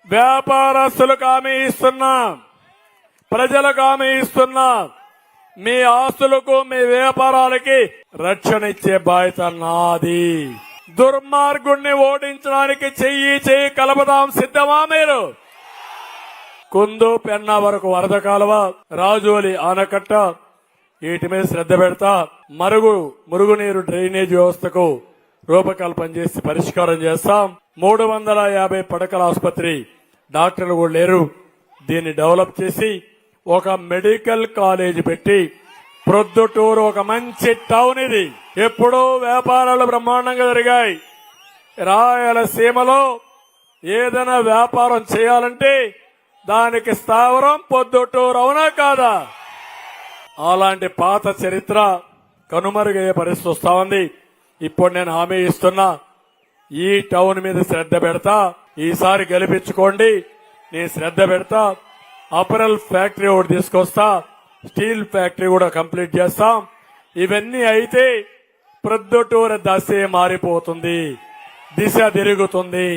వ్యాపారస్తులకు హామీ ఇస్తున్నా, ప్రజలకు హామీ ఇస్తున్నా, మీ ఆస్తులకు మీ వ్యాపారాలకి రక్షణ ఇచ్చే బాధ్యత నాది. దుర్మార్గుణ్ణి ఓడించడానికి చెయ్యి కలపదాం. సిద్ధమా మీరు? కుందు పెన్నా వరకు వరద కాలువ, రాజోలి ఆనకట్ట వీటి మీద శ్రద్ధ పెడతా. మురుగునీరు డ్రైనేజ్ వ్యవస్థకు రూపకల్పన చేసి పరిష్కారం చేస్తాం. 350 పడకల ఆసుపత్రి, డాక్టర్లు కూడా లేరు. దీన్ని డెవలప్ చేసి ఒక మెడికల్ కాలేజ్ పెట్టి ప్రొద్దుటూరు ఒక మంచి టౌన్. ఇది ఎప్పుడూ వ్యాపారాలు బ్రహ్మాండంగా జరిగాయి. రాయలసీమలో ఏదైనా వ్యాపారం చేయాలంటే దానికి స్థావరం పొద్దుటూరు, అవునా కాదా? అలాంటి పాత చరిత్ర కనుమరుగయ్యే పరిస్థితి వస్తా ఉంది. ఇప్పుడు నేను హామీ ఇస్తున్నా, ఈ టౌన్ మీద శ్రద్ధ పెడతా. ఈసారి గెలిపించుకోండి, నేను శ్రద్ధ పెడతా. అపరల్ ఫ్యాక్టరీ ఒకటి తీసుకొస్తా, స్టీల్ ఫ్యాక్టరీ కూడా కంప్లీట్ చేస్తాం. ఇవన్నీ అయితే ప్రొద్దుటూరు దశే మారిపోతుంది, దిశ తిరుగుతుంది.